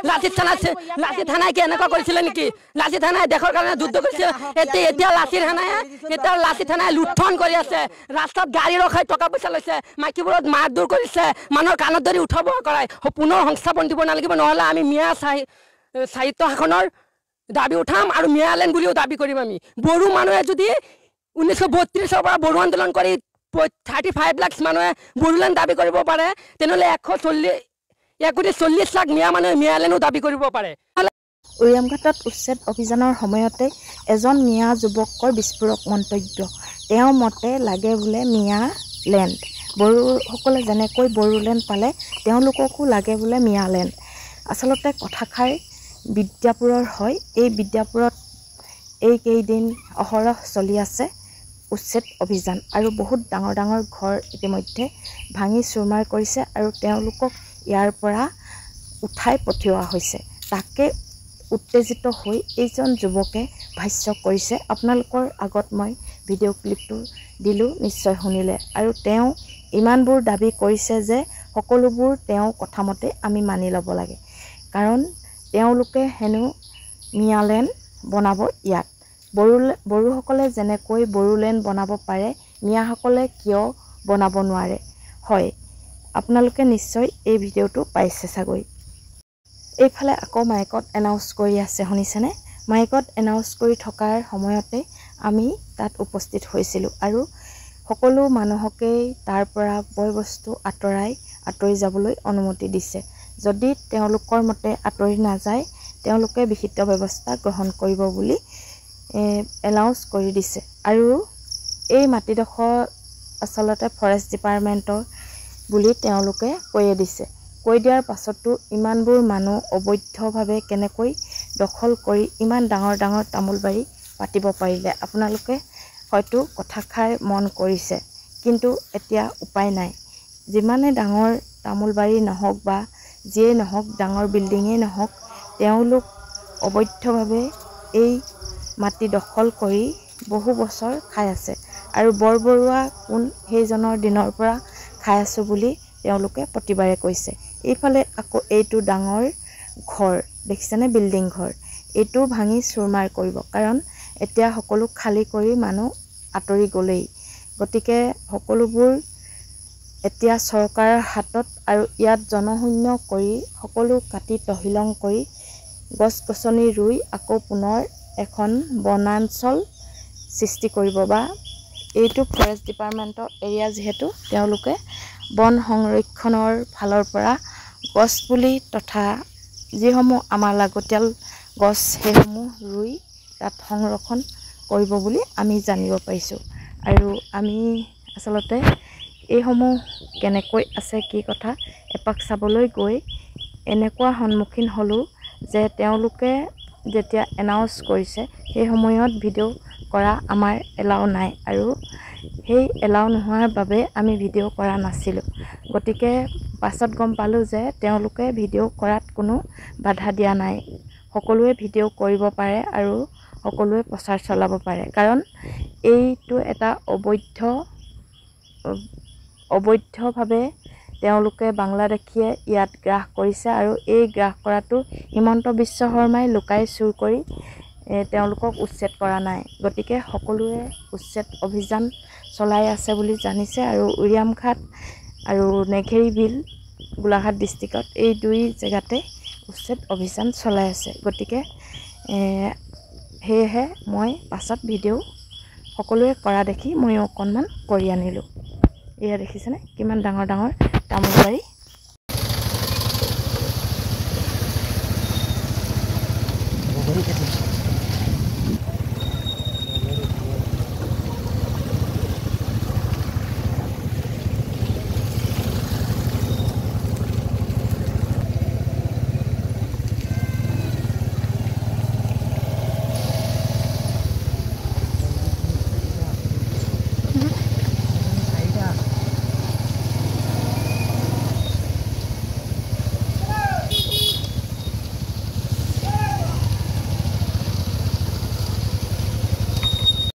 লাচি থানায় কি এনেকুৱা কৰিছিলে নেকি লাচি থানায় দেশৰ কাৰণে যুদ্ধ কৰিছে এতিয়া লাচি থানায় লুঠন কৰি আছে ৰাস্তাত গাড়ী ৰখাই টকা পইচা লৈছে মাইকীবোৰত মাৰ দূৰ কৰিছে মানুহৰ কাণত ধৰি উঠাব কৰাই পুনৰ সংস্থাপন দিব নালাগিব নহ'লে আমি মিয়া সাহিত্য শাসনৰ দাবী উঠাম আৰু মিয়ালেণ্ড বুলিও দাবী কৰিম আমি বড়ো মানুহে যদি 1932 পৰা বড়ো আন্দোলন কৰি 35 লাখ মানুহে বড়োলেণ্ড দাবী কৰিব পাৰে তেনেহ'লে 140 লাখ মিয়া মানুহে মিয়ালেণ্ডো দাবী কৰিব পাৰে উৰিয়ামঘাটত উচ্ছেদ অভিযানৰ সময়তে এজন মিয়া যুৱকৰ বিস্ফোৰক মন্তব্য তেওঁৰ মতে লাগে বোলে মিয়া লেণ্ড বড়োসকলে যেনেকৈ বড়োলেণ্ড পালে তেওঁলোককো লাগে বোলে মিয়ালেণ্ড আচলতে কথাষাৰ বিদ্যাপুৰৰ হয় এই বিদ্যাপুৰত এইকেইদিন অহৰহ চলি আছে উচ্ছেদ অভিযান আৰু বহুত ডাঙৰ ডাঙৰ ঘৰ ইতিমধ্যে ভাঙি চুৰমাৰ কৰিছে আৰু তেওঁলোকক ইয়াৰ পৰা উঠাই পঠিওৱা হৈছে তাকে উত্তেজিত হৈ এইজন যুৱকে ভাষ্য কৰিছে আপোনালোকৰ আগত মই ভিডিঅ' ক্লিপটো দিলোঁ নিশ্চয় শুনিলে আৰু তেওঁ ইমানবোৰ দাবী কৰিছে যে সকলোবোৰ তেওঁ কথামতে আমি মানি ল'ব লাগে কাৰণ তেওঁলোকে হেনো মিয়ালেণ্ড বনাব ইয়াত বড়োসকলে যেনেকৈ বড়োলেণ্ড বনাব পাৰে মিয়াসকলে কিয় বনাব নোৱাৰে হয় আপোনালোকে নিশ্চয় এই ভিডিঅ'টো পাইছে চাগৈ এইফালে আকৌ মাইকত এনাউন্স কৰি আছে শুনিছেনে মাইকত এনাউন্স কৰি থকাৰ সময়তে আমি তাত উপস্থিত হৈছিলোঁ আৰু সকলো মানুহকেই তাৰ পৰা বয় বস্তু আঁতৰি যাবলৈ অনুমতি দিছে যদি তেওঁলোকৰ মতে আঁতৰি নাযায় তেওঁলোকে বিহিত ব্যৱস্থা গ্ৰহণ কৰিব বুলি এনাউন্স কৰি দিছে আৰু এই মাটিডোখৰ আচলতে ফৰেষ্ট ডিপাৰ্টমেণ্টৰ বুলি তেওঁলোকে কৈয়ে দিছে কৈ দিয়াৰ পাছতো ইমানবোৰ মানুহ অবৈধভাৱে কেনেকৈ দখল কৰি ইমান ডাঙৰ ডাঙৰ তামোলবাৰী পাতিব পাৰিলে আপোনালোকে হয়তো কথাষাৰ মন কৰিছে কিন্তু এতিয়া উপায় নাই যিমানে ডাঙৰ তামোলবাৰী নহওক বা যিয়ে নহওক ডাঙৰ বিল্ডিঙেই নহওক তেওঁলোক অবৈধভাৱে এই মাটি দখল কৰি বহু বছৰ খাই আছে আৰু বৰবৰুৱা কোন সেইজনৰ দিনৰ পৰা খাই আছোঁ বুলি তেওঁলোকে প্ৰতিবাৰে কৈছে এইফালে আকৌ এইটো ডাঙৰ ঘৰ দেখিছেনে বিল্ডিং ঘৰ এইটো ভাঙি চুৰমাৰ কৰিব কাৰণ এতিয়া সকলো খালী কৰি মানুহ আঁতৰি গ'লেই গতিকে সকলোবোৰ এতিয়া চৰকাৰৰ হাতত আৰু ইয়াত জনশূন্য কৰি সকলো কাটি তহিলং কৰি গছ গছনি ৰুই আকৌ পুনৰ এখন বনাঞ্চল সৃষ্টি কৰিব বা এইটো ফৰেষ্ট ডিপাৰ্টমেণ্টৰ এৰিয়া যিহেতু তেওঁলোকে বন সংৰক্ষণৰ ফালৰ পৰা গছ পুলি তথা যিসমূহ আমাৰ লাগতিয়াল গছ সেইসমূহ ৰুই তাত সংৰক্ষণ কৰিব বুলি আমি জানিব পাৰিছোঁ আৰু আমি আচলতে এইসমূহ কেনেকৈ আছে কি কথা এপাক চাবলৈ গৈ এনেকুৱা সন্মুখীন হ'লোঁ যে তেওঁলোকে যেতিয়া এনাউন্স কৰিছে সেই সময়ত ভিডিঅ' কৰা আমাৰ এলাও নাই আৰু সেই এলাও নোহোৱাৰ বাবে আমি ভিডিঅ' কৰা নাছিলোঁ গতিকে পাছত গম পালোঁ যে তেওঁলোকে ভিডিঅ' কৰাত কোনো বাধা দিয়া নাই সকলোৱে ভিডিঅ' কৰিব পাৰে আৰু সকলোৱে প্ৰচাৰ চলাব পাৰে কাৰণ এইটো এটা অবৈধভাৱে তেওঁলোকে বাংলাদেশীয়ে ইয়াত গ্ৰাস কৰিছে আৰু এই গ্ৰাস কৰাটো হিমন্ত বিশ্ব শৰ্মাই লুকাই চুৰ কৰি তেওঁলোকক উচ্ছেদ কৰা নাই গতিকে সকলোৱে উচ্ছেদ অভিযান চলাই আছে বুলি জানিছে আৰু উৰিয়ামঘাট আৰু নেঘেৰি বিল গোলাঘাট ডিষ্ট্ৰিক্টত এই দুই জেগাতে উচ্ছেদ অভিযান চলাই আছে গতিকে সেয়েহে মই পাছত ভিডিঅ' সকলোৱে কৰা দেখি ময়ো অকণমান কৰি আনিলোঁ এয়া দেখিছেনে কিমান ডাঙৰ ডাঙৰ তামোলবাৰী